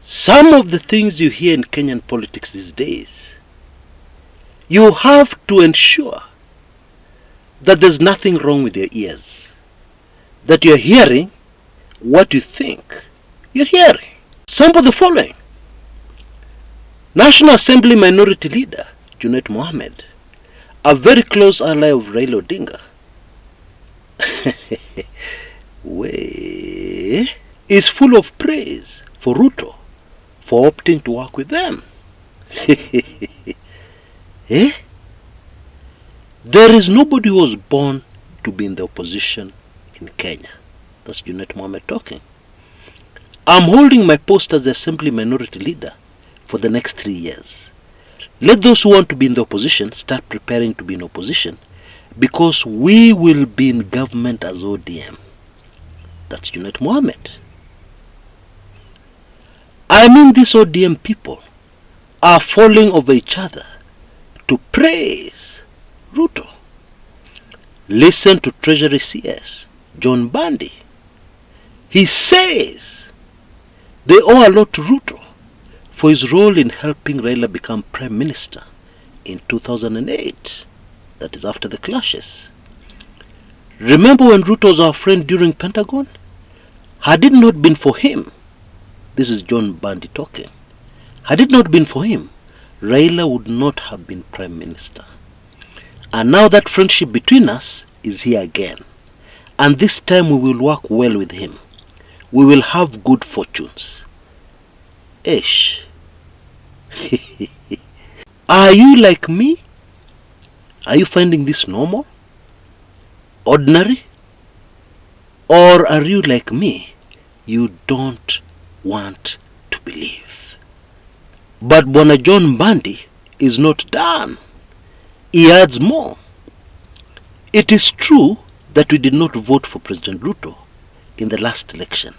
Some of the things you hear in Kenyan politics these days, you have to ensure that there's nothing wrong with your ears, that you're hearing what you think you're hearing. Some of the following: National Assembly Minority Leader Junet Mohammed, a very close ally of Raila Odinga, is full of praise for Ruto for opting to work with them. There is nobody who was born to be in the opposition in Kenya. That's Junet Mohammed talking. I'm holding my post as the Assembly Minority Leader for the next 3 years. Let those who want to be in the opposition start preparing to be in opposition, because we will be in government as ODM. That's Junet Mohammed. I mean, these ODM people are falling over each other to praise Ruto. Listen to Treasury CS John Bandi. He says they owe a lot to Ruto for his role in helping Raila become Prime Minister in 2008. That is after the clashes. Remember when Ruto was our friend during Pentagon? Had it not been for him, this is John Bandi talking, had it not been for him, Raila would not have been Prime Minister. And now that friendship between us is here again. And this time we will work well with him. We will have good fortunes. Ish. Are you like me? Are you finding this normal? Ordinary? Or are you like me? You don't want to believe. But Bwana John Bandi is not done. He adds more. It is true that we did not vote for President Ruto in the last election,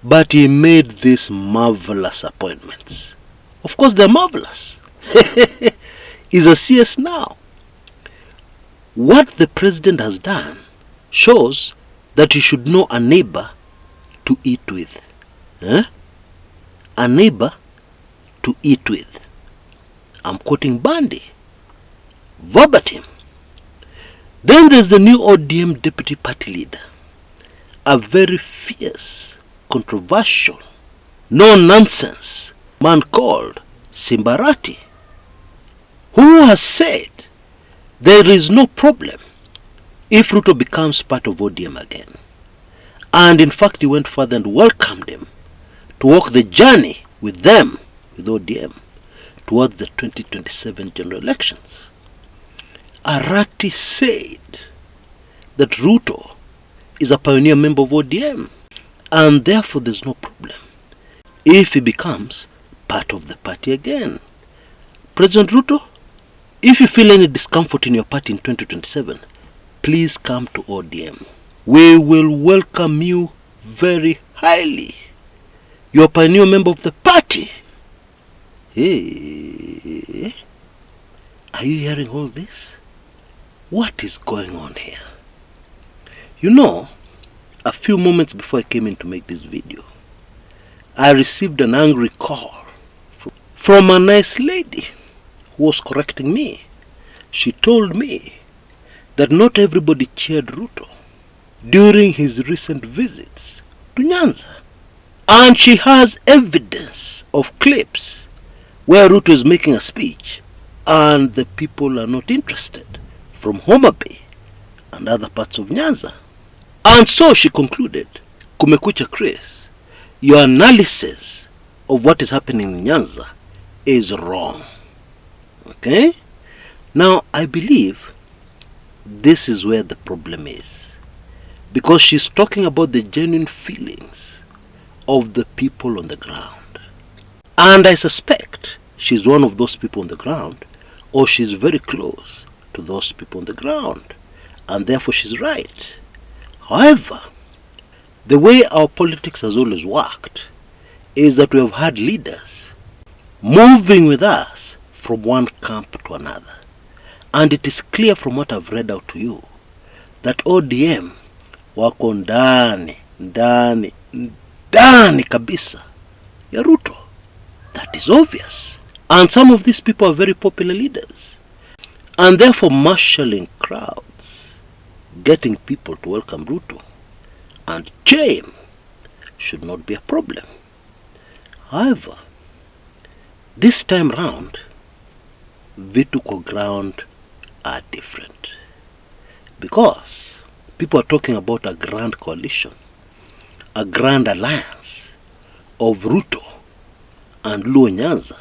but he made these marvelous appointments. Of course, they're marvelous. He's a CS now. What the president has done shows that you should know a neighbor to eat with. A neighbor to eat with. I'm quoting Bandi verbatim. Then there's the new ODM deputy party leader, a very fierce, controversial, no-nonsense man called Simbarati, who has said there is no problem if Ruto becomes part of ODM again. And in fact, he went further and welcomed him to walk the journey with them, with ODM, towards the 2027 general elections. Arati said that Ruto is a pioneer member of ODM, and therefore there's no problem if he becomes part of the party again. President Ruto, if you feel any discomfort in your party in 2027, please come to ODM. We will welcome you very highly. You're a pioneer member of the party. Hey, are you hearing all this? What is going on here? You know, a few moments before I came in to make this video, I received an angry call from a nice lady who was correcting me. She told me that not everybody cheered Ruto during his recent visits to Nyanza. And she has evidence of clips where Ruto is making a speech and the people are not interested, from Homa Bay and other parts of Nyanza. And so she concluded, Kumekucha Chris, your analysis of what is happening in Nyanza is wrong. Okay? Now, I believe this is where the problem is, because she's talking about the genuine feelings of the people on the ground. And I suspect she's one of those people on the ground, or she's very close to those people on the ground, and therefore she's right. However, the way our politics has always worked is that we have had leaders moving with us from one camp to another. And it is clear from what I've read out to you that ODM wako ndani kabisa ya Ruto. That is obvious. And some of these people are very popular leaders. And therefore marshalling crowds, getting people to welcome Ruto and cheer him should not be a problem. However, this time round, vitu kwa ground are different. Because people are talking about a grand coalition, a grand alliance of Ruto and Luo Nyanza.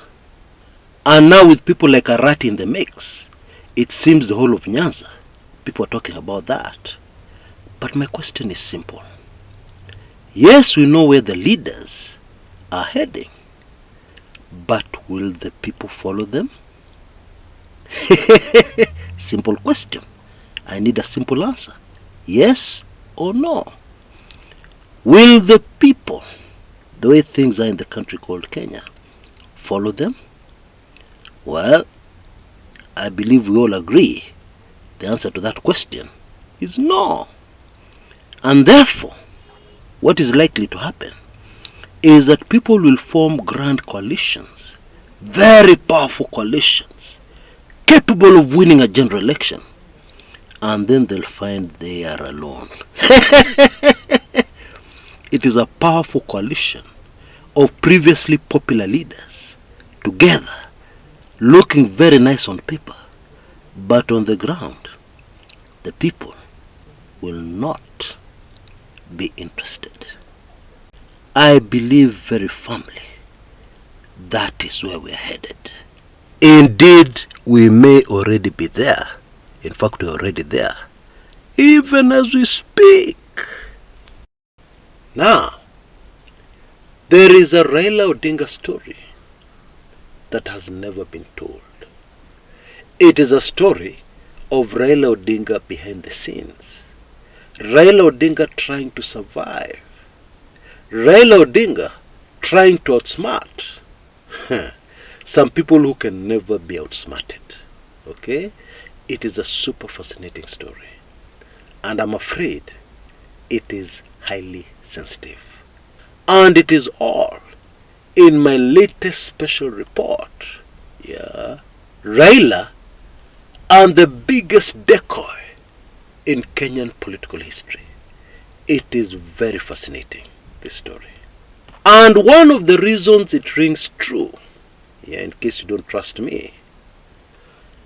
And now with people like Arati in the mix, it seems the whole of Nyanza, people are talking about that. But my question is simple. Yes, we know where the leaders are heading, but will the people follow them? Simple question. I need a simple answer. Yes or no? Will the people, the way things are in the country called Kenya, follow them? Well, I believe we all agree the answer to that question is no. And therefore, what is likely to happen is that people will form grand coalitions, very powerful coalitions, capable of winning a general election, and then they'll find they are alone. It is a powerful coalition of previously popular leaders together, looking very nice on paper, but on the ground, the people will not be interested. I believe very firmly that is where we're headed. Indeed, we may already be there. In fact, we're already there, even as we speak. Now, there is a Raila Odinga story that has never been told. It is a story of Raila Odinga behind the scenes. Raila Odinga trying to survive. Raila Odinga trying to outsmart some people who can never be outsmarted. Okay? It is a super fascinating story. And I'm afraid it is highly sensitive. And it is all in my latest special report. Yeah. Raila and the biggest decoy in Kenyan political history. It is very fascinating, this story. And one of the reasons it rings true, yeah, in case you don't trust me,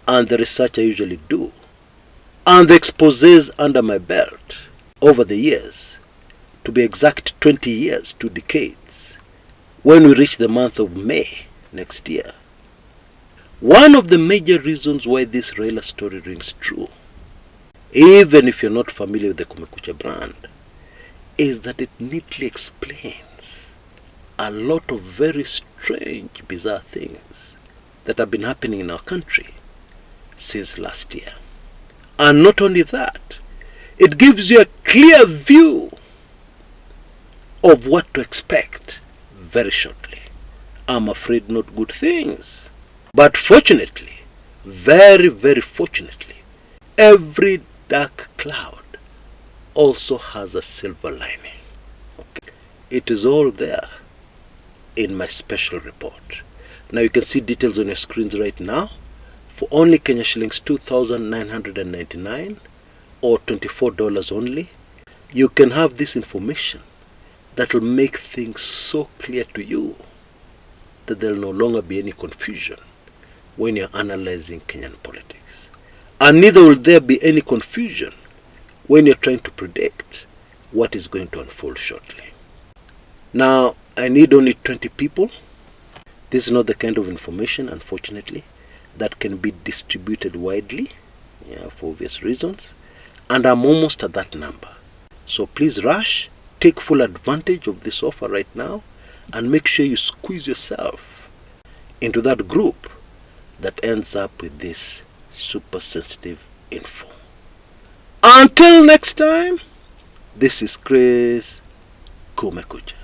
and the research I usually do, and the exposés under my belt over the years, to be exact 20 years, 2 decades, when we reach the month of May next year. One of the major reasons why this Raila story rings true, even if you're not familiar with the Kumekucha brand, is that it neatly explains a lot of very strange, bizarre things that have been happening in our country since last year. And not only that, it gives you a clear view of what to expect very shortly. I'm afraid not good things. But fortunately, very, very fortunately, every dark cloud also has a silver lining. Okay. It is all there in my special report. Now you can see details on your screens right now. For only Kenya shillings 2,999 or $24 only, you can have this information that will make things so clear to you that there will no longer be any confusion when you're analyzing Kenyan politics. And neither will there be any confusion when you're trying to predict what is going to unfold shortly. Now, I need only 20 people. This is not the kind of information, unfortunately, that can be distributed widely, yeah, for obvious reasons. And I'm almost at that number. So please rush, take full advantage of this offer right now, and make sure you squeeze yourself into that group that ends up with this super sensitive info. Until next time, this is Chris Kumekucha.